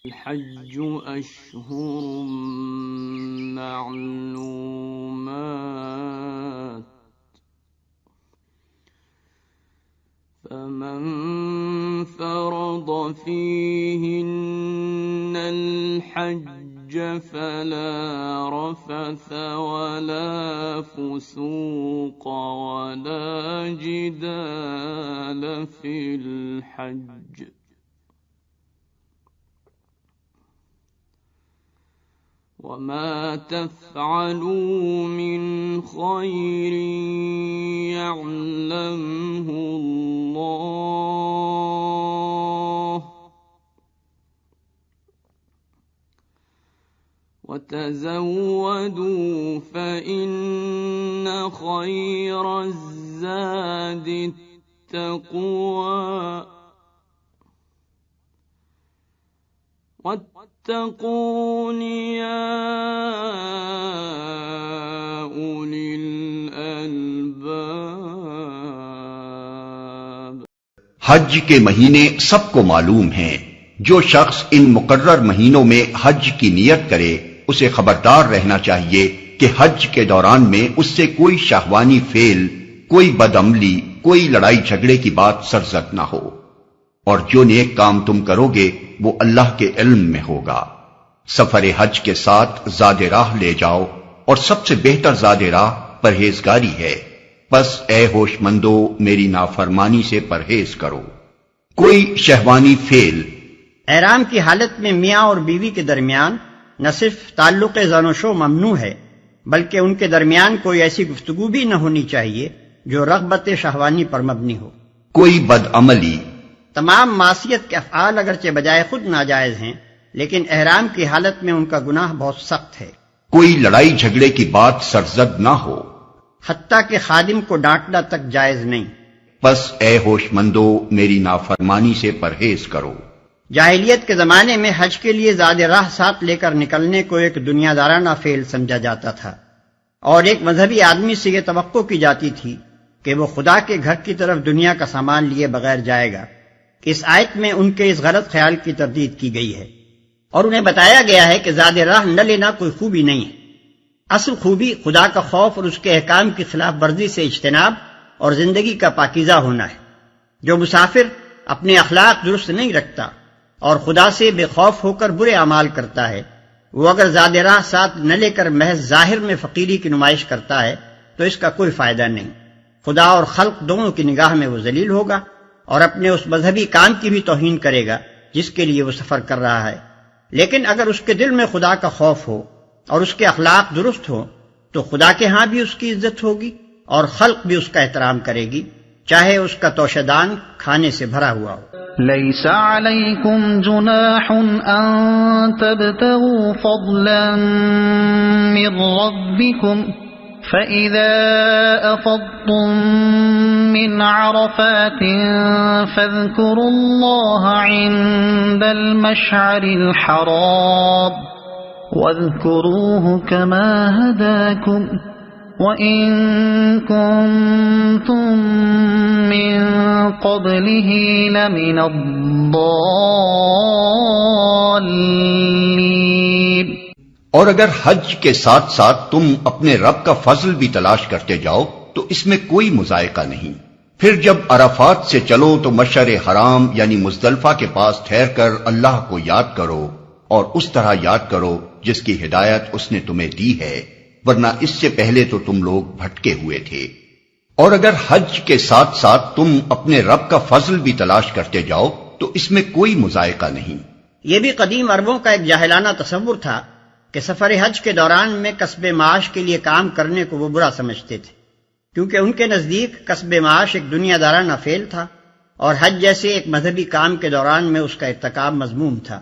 الحج أشهر معلومات فمن فرض فيهن الحج فلا رفث ولا فسوق ولا جدال في الحج وما تفعلوا من خير يعلمه الله وتزودوا فإن خير الزاد التقوى واتقون يا أولي الألباب۔ حج کے مہینے سب کو معلوم ہیں۔ جو شخص ان مقرر مہینوں میں حج کی نیت کرے اسے خبردار رہنا چاہیے کہ حج کے دوران میں اس سے کوئی شہوانی فعل، کوئی بدعملی، کوئی لڑائی جھگڑے کی بات سرزد نہ ہو، اور جو نیک کام تم کرو گے وہ اللہ کے علم میں ہوگا۔ سفر حج کے ساتھ زاد راہ لے جاؤ، اور سب سے بہتر زاد راہ پرہیزگاری ہے، بس اے ہوش مندو میری نافرمانی سے پرہیز کرو۔ کوئی شہوانی فعل، احرام کی حالت میں میاں اور بیوی کے درمیان نہ صرف تعلق زن و شو ممنوع ہے بلکہ ان کے درمیان کوئی ایسی گفتگو بھی نہ ہونی چاہیے جو رغبت شہوانی پر مبنی ہو۔ کوئی بدعملی، تمام معصیت کے افعال اگرچہ بجائے خود ناجائز ہیں لیکن احرام کی حالت میں ان کا گناہ بہت سخت ہے۔ کوئی لڑائی جھگڑے کی بات سرزد نہ ہو، حتیٰ کہ خادم کو ڈانٹنا تک جائز نہیں۔ بس اے ہوش مندو میری نافرمانی سے پرہیز کرو۔ جاہلیت کے زمانے میں حج کے لیے زاد راہ ساتھ لے کر نکلنے کو ایک دنیا دارانہ فعل سمجھا جاتا تھا، اور ایک مذہبی آدمی سے یہ توقع کی جاتی تھی کہ وہ خدا کے گھر کی طرف دنیا کا سامان لیے بغیر جائے گا۔ اس آیت میں ان کے اس غلط خیال کی تردید کی گئی ہے، اور انہیں بتایا گیا ہے کہ زاد راہ نہ لینا کوئی خوبی نہیں ہے۔ اصل خوبی خدا کا خوف اور اس کے احکام کی خلاف ورزی سے اجتناب اور زندگی کا پاکیزہ ہونا ہے۔ جو مسافر اپنے اخلاق درست نہیں رکھتا اور خدا سے بے خوف ہو کر برے اعمال کرتا ہے، وہ اگر زاد راہ ساتھ نہ لے کر محض ظاہر میں فقیری کی نمائش کرتا ہے تو اس کا کوئی فائدہ نہیں۔ خدا اور خلق دونوں کی نگاہ میں وہ ذلیل ہوگا اور اپنے اس مذہبی کام کی بھی توہین کرے گا جس کے لیے وہ سفر کر رہا ہے۔ لیکن اگر اس کے دل میں خدا کا خوف ہو اور اس کے اخلاق درست ہو تو خدا کے ہاں بھی اس کی عزت ہوگی اور خلق بھی اس کا احترام کرے گی، چاہے اس کا توشدان کھانے سے بھرا ہوا ہو۔ ليس عليكم جناح أن تبتغوا فضلا من ربكم فإذا أفضتم من عرفات فاذكروا الله عند المشعر الحرام واذكروه كما هداكم وَإِن كُنتُم مِّن قَبْلِهِ لَمِنَ الضَّالِّينَ۔ اور اگر حج کے ساتھ ساتھ تم اپنے رب کا فضل بھی تلاش کرتے جاؤ تو اس میں کوئی مذائقہ نہیں۔ پھر جب عرفات سے چلو تو مشعر حرام یعنی مزدلفہ کے پاس ٹھہر کر اللہ کو یاد کرو، اور اس طرح یاد کرو جس کی ہدایت اس نے تمہیں دی ہے، ورنہ اس سے پہلے تو تم لوگ بھٹکے ہوئے تھے۔ اور اگر حج کے ساتھ ساتھ تم اپنے رب کا فضل بھی تلاش کرتے جاؤ تو اس میں کوئی مذائقہ نہیں۔ یہ بھی قدیم عربوں کا ایک جاہلانہ تصور تھا کہ سفر حج کے دوران میں کسب معاش کے لیے کام کرنے کو وہ برا سمجھتے تھے، کیونکہ ان کے نزدیک کسب معاش ایک دنیا دارانہ فعل تھا اور حج جیسے ایک مذہبی کام کے دوران میں اس کا ارتکاب مذموم تھا۔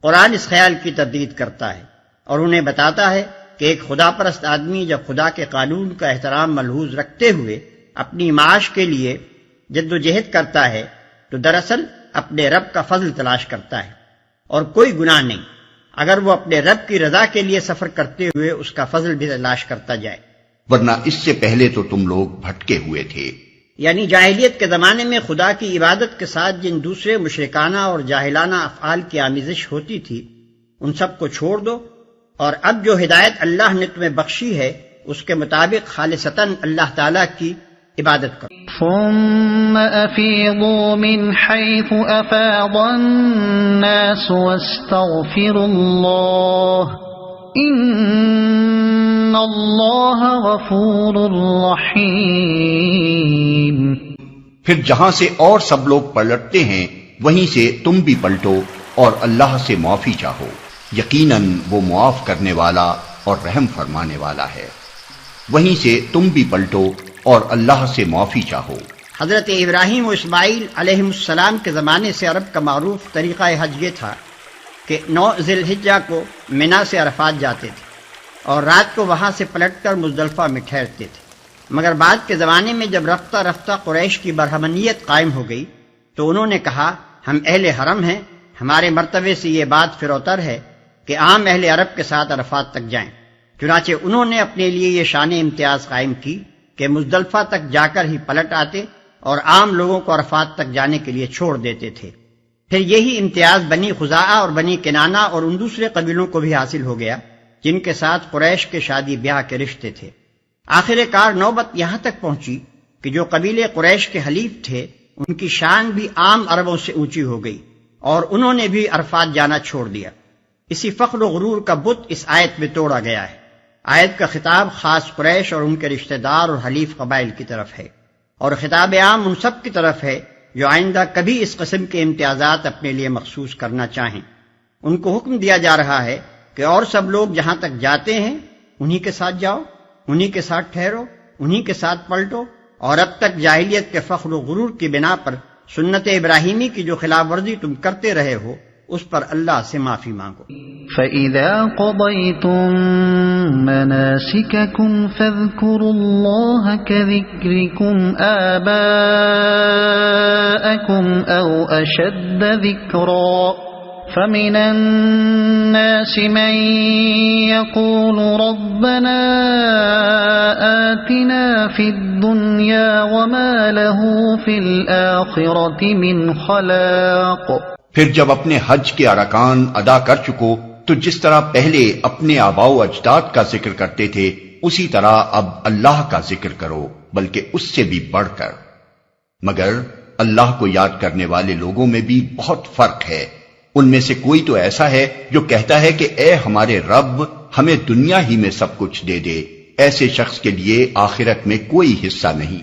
قرآن اس خیال کی تردید کرتا ہے اور انہیں بتاتا ہے کہ ایک خدا پرست آدمی جب خدا کے قانون کا احترام ملحوظ رکھتے ہوئے اپنی معاش کے لیے جد و جہد کرتا ہے تو دراصل اپنے رب کا فضل تلاش کرتا ہے، اور کوئی گناہ نہیں اگر وہ اپنے رب کی رضا کے لیے سفر کرتے ہوئے اس کا فضل بھی تلاش کرتا جائے۔ ورنہ اس سے پہلے تو تم لوگ بھٹکے ہوئے تھے۔ یعنی جاہلیت کے زمانے میں خدا کی عبادت کے ساتھ جن دوسرے مشرکانہ اور جاہلانہ افعال کی آمیزش ہوتی تھی ان سب کو چھوڑ دو، اور اب جو ہدایت اللہ نے تمہیں بخشی ہے اس کے مطابق خالصتاً اللہ تعالیٰ کی عبادت کرو۔ ثم افیضوا من حیث افاض الناس واستغفروا اللہ ان اللہ غفور رحیم۔ پھر جہاں سے اور سب لوگ پلٹتے ہیں وہیں سے تم بھی پلٹو اور اللہ سے معافی چاہو، یقیناً وہ معاف کرنے والا اور رحم فرمانے والا ہے۔ وہیں سے تم بھی پلٹو اور اللہ سے معافی چاہو۔ حضرت ابراہیم و اسماعیل علیہ السلام کے زمانے سے عرب کا معروف طریقہ حج یہ تھا کہ 9 ذی الحجہ کو منا سے عرفات جاتے تھے اور رات کو وہاں سے پلٹ کر مزدلفہ میں ٹھہرتے تھے، مگر بعد کے زمانے میں جب رفتہ رفتہ قریش کی برہمنیت قائم ہو گئی تو انہوں نے کہا ہم اہل حرم ہیں، ہمارے مرتبے سے یہ بات فروتر ہے کہ عام اہل عرب کے ساتھ عرفات تک جائیں۔ چنانچہ انہوں نے اپنے لیے یہ شان امتیاز قائم کی کہ مزدلفہ تک جا کر ہی پلٹ آتے اور عام لوگوں کو عرفات تک جانے کے لیے چھوڑ دیتے تھے۔ پھر یہی امتیاز بنی خزاعہ اور بنی کنانہ اور ان دوسرے قبیلوں کو بھی حاصل ہو گیا جن کے ساتھ قریش کے شادی بیاہ کے رشتے تھے۔ آخر کار نوبت یہاں تک پہنچی کہ جو قبیلے قریش کے حلیف تھے ان کی شان بھی عام عربوں سے اونچی ہو گئی اور انہوں نے بھی عرفات جانا چھوڑ دیا۔ اسی فخر و غرور کا بت اس آیت میں توڑا گیا ہے۔ آیت کا خطاب خاص قریش اور ان کے رشتہ دار اور حلیف قبائل کی طرف ہے، اور خطاب عام ان سب کی طرف ہے جو آئندہ کبھی اس قسم کے امتیازات اپنے لیے مخصوص کرنا چاہیں۔ ان کو حکم دیا جا رہا ہے کہ اور سب لوگ جہاں تک جاتے ہیں انہی کے ساتھ جاؤ، انہی کے ساتھ ٹھہرو، انہی کے ساتھ پلٹو، اور اب تک جاہلیت کے فخر و غرور کی بنا پر سنت ابراہیمی کی جو خلاف ورزی تم کرتے رہے ہو اس پر اللہ سے معافی مانگو۔ فَإِذَا قَضَيْتُم مَّنَاسِكَكُمْ فَاذْكُرُوا اللَّهَ كَذِكْرِكُمْ آبَاءَكُمْ أَوْ أَشَدَّ ذِكْرًا فَمِنَ النَّاسِ مَن يَقُولُ رَبَّنَا آتِنَا فِي الدُّنْيَا وَمَا لَهُ فِي الْآخِرَةِ مِنْ خَلَاقٍ۔ پھر جب اپنے حج کے ارکان ادا کر چکو تو جس طرح پہلے اپنے آباء و اجداد کا ذکر کرتے تھے اسی طرح اب اللہ کا ذکر کرو، بلکہ اس سے بھی بڑھ کر۔ مگر اللہ کو یاد کرنے والے لوگوں میں بھی بہت فرق ہے۔ ان میں سے کوئی تو ایسا ہے جو کہتا ہے کہ اے ہمارے رب ہمیں دنیا ہی میں سب کچھ دے دے، ایسے شخص کے لیے آخرت میں کوئی حصہ نہیں۔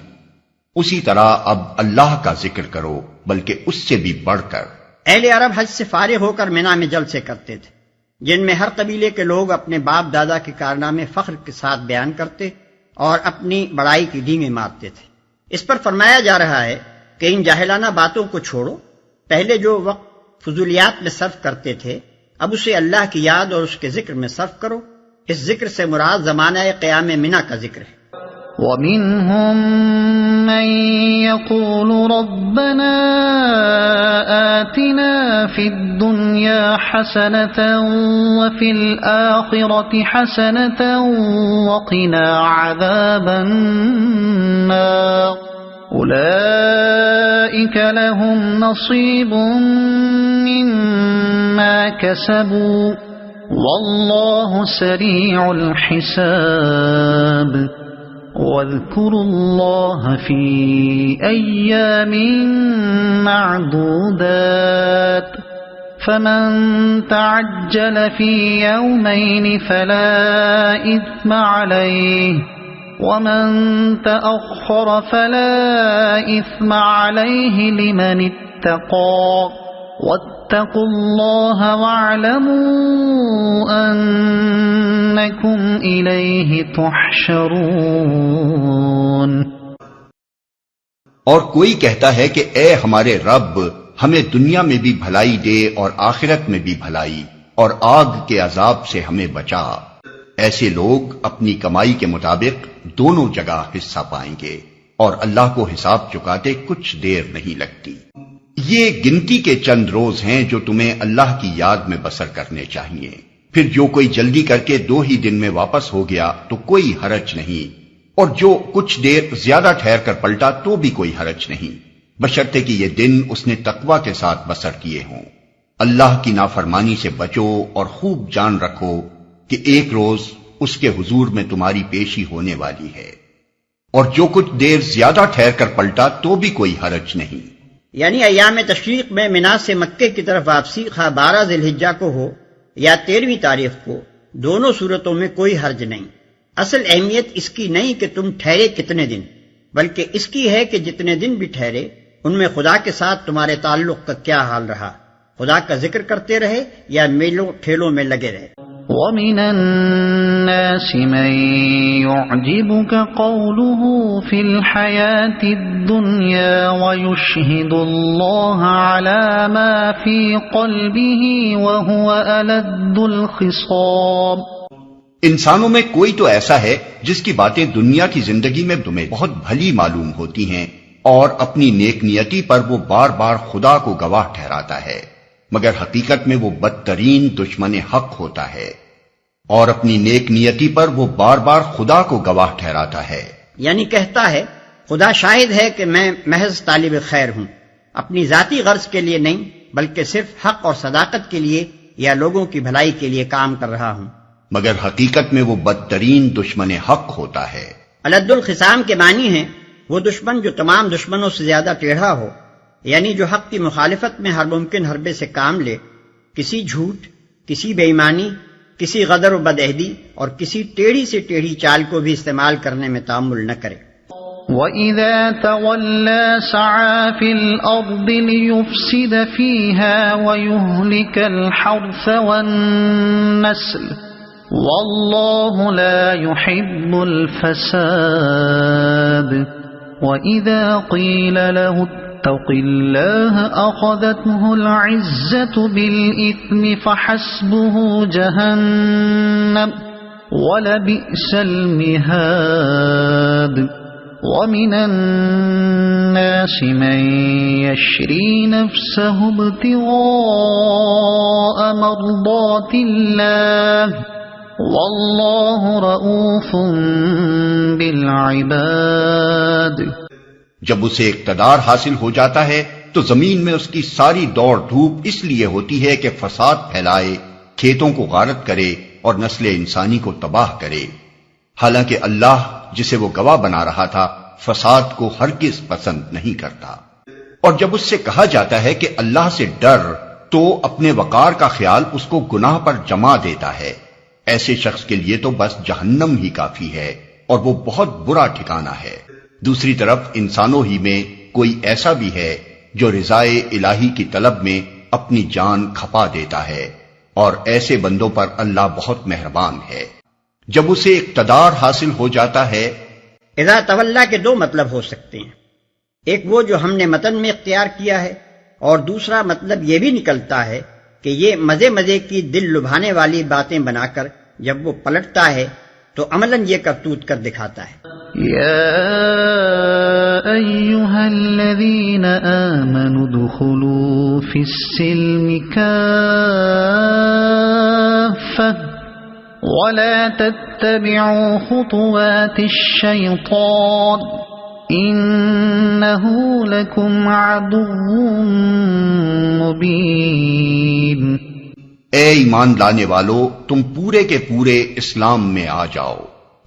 اسی طرح اب اللہ کا ذکر کرو، بلکہ اس سے بھی بڑھ کر۔ اہل عرب حج سے فارغ ہو کر مینا میں جلسے کرتے تھے جن میں ہر قبیلے کے لوگ اپنے باپ دادا کے کارنامے فخر کے ساتھ بیان کرتے اور اپنی بڑائی کی ڈینگیں مارتے تھے۔ اس پر فرمایا جا رہا ہے کہ ان جاہلانہ باتوں کو چھوڑو، پہلے جو وقت فضولیات میں صرف کرتے تھے اب اسے اللہ کی یاد اور اس کے ذکر میں صرف کرو۔ اس ذکر سے مراد زمانہ قیام منا کا ذکر ہے۔ وَمِنْهُمْ مَنْ يَقُولُ رَبَّنَا آتِنَا فِي الدُّنْيَا حَسَنَةً وَفِي الْآخِرَةِ حَسَنَةً وَقِنَا عَذَابَ النَّارِ أُولَئِكَ لَهُمْ نَصِيبٌ مِّمَّا كَسَبُوا وَاللَّهُ سَرِيعُ الْحِسَابِ وَاذْكُرُوا اللَّهَ فِي أَيَّامٍ مَّعْدُودَاتٍ فَمَن تَعَجَّلَ فِي يَوْمَيْنِ فَلَا إِثْمَ عَلَيْهِ وَمَن تَأَخَّرَ فَلَا إِثْمَ عَلَيْهِ لِمَنِ اتَّقَىٰ وَاتَّقُوا اللَّهَ وَاعْلَمُوا أَنَّكُمْ إِلَيْهِ تُحْشَرُونَ۔ اور کوئی کہتا ہے کہ اے ہمارے رب ہمیں دنیا میں بھی بھلائی دے اور آخرت میں بھی بھلائی، اور آگ کے عذاب سے ہمیں بچا۔ ایسے لوگ اپنی کمائی کے مطابق دونوں جگہ حصہ پائیں گے، اور اللہ کو حساب چکاتے کچھ دیر نہیں لگتی۔ یہ گنتی کے چند روز ہیں جو تمہیں اللہ کی یاد میں بسر کرنے چاہیے۔ پھر جو کوئی جلدی کر کے 2 ہی دن میں واپس ہو گیا تو کوئی حرج نہیں، اور جو کچھ دیر زیادہ ٹھہر کر پلٹا تو بھی کوئی حرج نہیں، بشرطے کہ یہ دن اس نے تقوی کے ساتھ بسر کیے ہوں۔ اللہ کی نافرمانی سے بچو اور خوب جان رکھو کہ ایک روز اس کے حضور میں تمہاری پیشی ہونے والی ہے، اور جو کچھ دیر زیادہ ٹھہر کر پلٹا تو بھی کوئی حرج نہیں۔ یعنی ایام تشریق میں منا سے مکے کی طرف واپسی خواہ 12 ذی الحجہ کو ہو یا 13ویں تاریخ کو، دونوں صورتوں میں کوئی حرج نہیں۔ اصل اہمیت اس کی نہیں کہ تم ٹھہرے کتنے دن، بلکہ اس کی ہے کہ جتنے دن بھی ٹھہرے ان میں خدا کے ساتھ تمہارے تعلق کا کیا حال رہا، خدا کا ذکر کرتے رہے یا میلوں ٹھیلوں میں لگے رہے۔ وَمِنَ النَّاسِ مَن يُعْجِبُكَ قَوْلُهُ فِي الْحَيَاةِ الدُّنْيَا وَيُشْهِدُ اللَّهَ عَلَى مَا فِي قَلْبِهِ وَهُوَ أَلَدُّ الْخِصَامِ۔ انسانوں میں کوئی تو ایسا ہے جس کی باتیں دنیا کی زندگی میں تمہیں بہت بھلی معلوم ہوتی ہیں، اور اپنی نیک نیتی پر وہ بار بار خدا کو گواہ ٹھہراتا ہے، مگر حقیقت میں وہ بدترین دشمن حق ہوتا ہے، اور اپنی نیک نیتی پر وہ بار بار خدا کو گواہ ٹھہراتا ہے۔ یعنی کہتا ہے خدا شاہد ہے کہ میں محض طالب خیر ہوں، اپنی ذاتی غرض کے لیے نہیں بلکہ صرف حق اور صداقت کے لیے یا لوگوں کی بھلائی کے لیے کام کر رہا ہوں، مگر حقیقت میں وہ بدترین دشمن حق ہوتا ہے۔ الد الخصام کے معنی ہیں وہ دشمن جو تمام دشمنوں سے زیادہ ٹیڑھا ہو، یعنی جو حق کی مخالفت میں ہر ممکن حربے سے کام لے، کسی جھوٹ، کسی بے ایمانی، کسی غدر و بدعہدی اور کسی ٹیڑھی سے ٹیڑھی چال کو بھی استعمال کرنے میں تامل نہ کرے۔ وَإِذَا تَوَلَّى سَعَى فِي الْأَرْضِ لِيُفْسِدَ فِيهَا وَيُهْلِكَ الْحَرْثَ وَالنَّسْلَ وَاللَّهُ لَا يُحِبُّ الْفَسَادَ وَإِذَا قِيلَ لَهُ اتَّقِ اللَّهَ أَخَذَتْهُ الْعِزَّةُ بِالْإِثْمِ فَحَسْبُهُ جَهَنَّمُ وَلَبِئْسَ الْمِهَادُ وَمِنَ النَّاسِ مَن يَشْرِي نَفْسَهُ ابْتِغَاءَ مَرْضَاتِ اللَّهِ وَاللَّهُ رَءُوفٌ بِالْعِبَادِ۔ جب اسے اقتدار حاصل ہو جاتا ہے تو زمین میں اس کی ساری دوڑ دھوپ اس لیے ہوتی ہے کہ فساد پھیلائے، کھیتوں کو غارت کرے اور نسل انسانی کو تباہ کرے، حالانکہ اللہ جسے وہ گواہ بنا رہا تھا فساد کو ہرگز پسند نہیں کرتا۔ اور جب اس سے کہا جاتا ہے کہ اللہ سے ڈر تو اپنے وقار کا خیال اس کو گناہ پر جما دیتا ہے۔ ایسے شخص کے لیے تو بس جہنم ہی کافی ہے، اور وہ بہت برا ٹھکانہ ہے۔ دوسری طرف انسانوں ہی میں کوئی ایسا بھی ہے جو رضائے الہی کی طلب میں اپنی جان کھپا دیتا ہے، اور ایسے بندوں پر اللہ بہت مہربان ہے۔ جب اسے اقتدار حاصل ہو جاتا ہے، اذا تولا کے دو مطلب ہو سکتے ہیں، ایک وہ جو ہم نے متن میں اختیار کیا ہے، اور دوسرا مطلب یہ بھی نکلتا ہے کہ یہ مزے مزے کی دل لبھانے والی باتیں بنا کر جب وہ پلٹتا ہے تو عملاً یہ کرتوت کر دکھاتا ہے۔ یا ایھا الذین آمنوا ادخلوا فی السلم کافۃ ولا تتبعوا خطوات الشیطان انہ لکم عدو مبین۔ اے ایمان لانے والو، تم پورے کے پورے اسلام میں آ جاؤ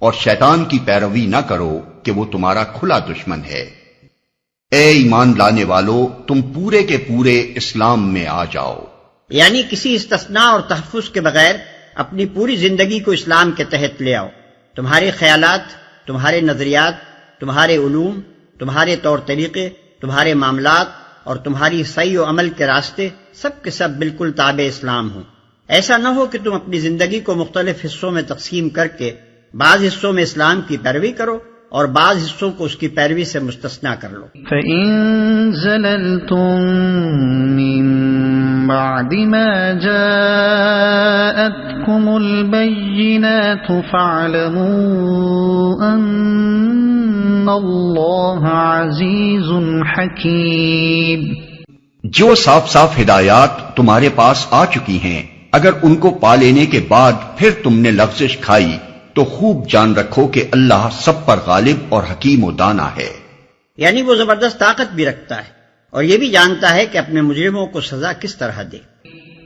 اور شیطان کی پیروی نہ کرو کہ وہ تمہارا کھلا دشمن ہے۔ اے ایمان لانے والو، تم پورے کے پورے اسلام میں آ جاؤ، یعنی کسی استثناء اور تحفظ کے بغیر اپنی پوری زندگی کو اسلام کے تحت لے آؤ۔ تمہارے خیالات، تمہارے نظریات، تمہارے علوم، تمہارے طور طریقے، تمہارے معاملات اور تمہاری سعی و عمل کے راستے سب کے سب بالکل تابع اسلام ہوں۔ ایسا نہ ہو کہ تم اپنی زندگی کو مختلف حصوں میں تقسیم کر کے بعض حصوں میں اسلام کی پیروی کرو اور بعض حصوں کو اس کی پیروی سے مستثنا کر لو۔ فَإِن زَلَلْتُم مِّن بَعْدِ مَا جَاءَتْكُمُ الْبَيِّنَاتُ فَاعْلَمُوا أَنَّ اللَّهَ عَزِيزٌ حَكِيمٌ۔ جو صاف صاف ہدایات تمہارے پاس آ چکی ہیں، اگر ان کو پا لینے کے بعد پھر تم نے لغزش کھائی تو خوب جان رکھو کہ اللہ سب پر غالب اور حکیم و دانا ہے۔ یعنی وہ زبردست طاقت بھی رکھتا ہے اور یہ بھی جانتا ہے کہ اپنے مجرموں کو سزا کس طرح دے۔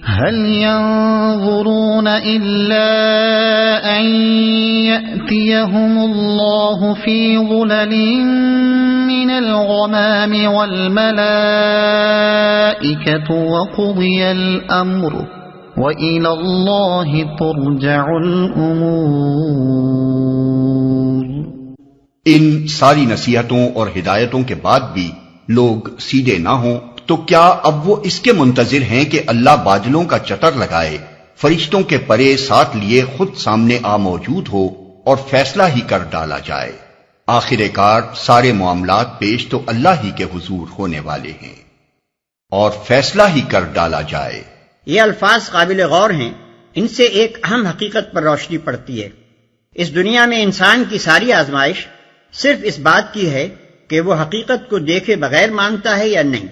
هل ينظرون إلا أن يأتيهم الله في ظلل من الغمام والملائكة وقضي الأمر وإلى الله ترجع الأمور۔ ان ساری نصیحتوں اور ہدایتوں کے بعد بھی لوگ سیدھے نہ ہوں تو کیا اب وہ اس کے منتظر ہیں کہ اللہ بادلوں کا چتر لگائے، فرشتوں کے پرے ساتھ لیے خود سامنے آ موجود ہو اور فیصلہ ہی کر ڈالا جائے؟ آخر کار سارے معاملات پیش تو اللہ ہی کے حضور ہونے والے ہیں اور فیصلہ ہی کر ڈالا جائے۔ یہ الفاظ قابل غور ہیں، ان سے ایک اہم حقیقت پر روشنی پڑتی ہے۔ اس دنیا میں انسان کی ساری آزمائش صرف اس بات کی ہے کہ وہ حقیقت کو دیکھے بغیر مانتا ہے یا نہیں،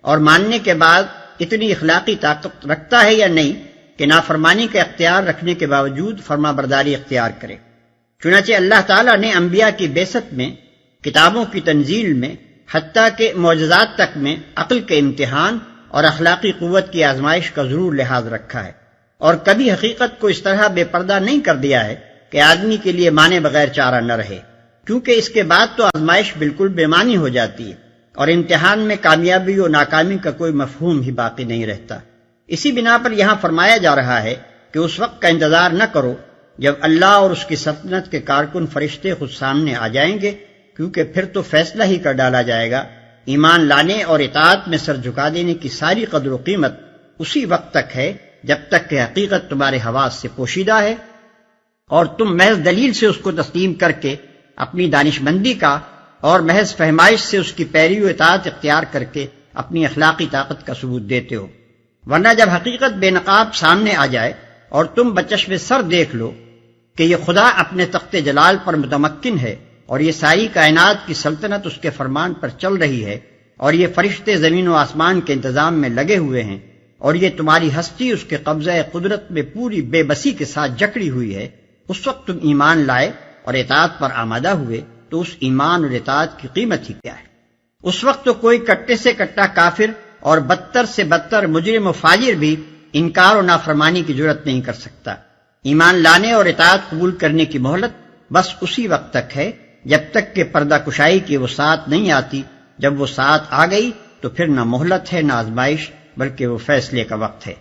اور ماننے کے بعد اتنی اخلاقی طاقت رکھتا ہے یا نہیں کہ نافرمانی کا اختیار رکھنے کے باوجود فرما برداری اختیار کرے۔ چنانچہ اللہ تعالیٰ نے انبیاء کی بعثت میں، کتابوں کی تنزیل میں، حتیٰ کہ معجزات تک میں عقل کے امتحان اور اخلاقی قوت کی آزمائش کا ضرور لحاظ رکھا ہے، اور کبھی حقیقت کو اس طرح بے پردہ نہیں کر دیا ہے کہ آدمی کے لیے مانے بغیر چارہ نہ رہے، کیونکہ اس کے بعد تو آزمائش بالکل بے معنی ہو جاتی ہے اور امتحان میں کامیابی و ناکامی کا کوئی مفہوم ہی باقی نہیں رہتا۔ اسی بنا پر یہاں فرمایا جا رہا ہے کہ اس وقت کا انتظار نہ کرو جب اللہ اور اس کی سلطنت کے کارکن فرشتے خود سامنے آ جائیں گے، کیونکہ پھر تو فیصلہ ہی کر ڈالا جائے گا۔ ایمان لانے اور اطاعت میں سر جھکا دینے کی ساری قدر و قیمت اسی وقت تک ہے جب تک کہ حقیقت تمہارے حواس سے پوشیدہ ہے اور تم محض دلیل سے اس کو تسلیم کر کے اپنی دانش مندی کا اور محض فہمائش سے اس کی پیروی و اطاعت اختیار کر کے اپنی اخلاقی طاقت کا ثبوت دیتے ہو۔ ورنہ جب حقیقت بے نقاب سامنے آ جائے اور تم بچشم سر دیکھ لو کہ یہ خدا اپنے تخت جلال پر متمکن ہے اور یہ ساری کائنات کی سلطنت اس کے فرمان پر چل رہی ہے اور یہ فرشتے زمین و آسمان کے انتظام میں لگے ہوئے ہیں اور یہ تمہاری ہستی اس کے قبضہ قدرت میں پوری بے بسی کے ساتھ جکڑی ہوئی ہے، اس وقت تم ایمان لائے اور اطاعت پر آمادہ ہوئے تو اس ایمان اور اطاعت کی قیمت ہی کیا ہے؟ اس وقت تو کوئی کٹے سے کٹا کافر اور بدتر سے بدتر مجرم و فاجر بھی انکار و نافرمانی کی جرت نہیں کر سکتا۔ ایمان لانے اور اطاعت قبول کرنے کی مہلت بس اسی وقت تک ہے جب تک کہ پردہ کشائی کی وہ ساتھ نہیں آتی۔ جب وہ ساتھ آ گئی تو پھر نہ مہلت ہے نہ آزمائش، بلکہ وہ فیصلے کا وقت ہے۔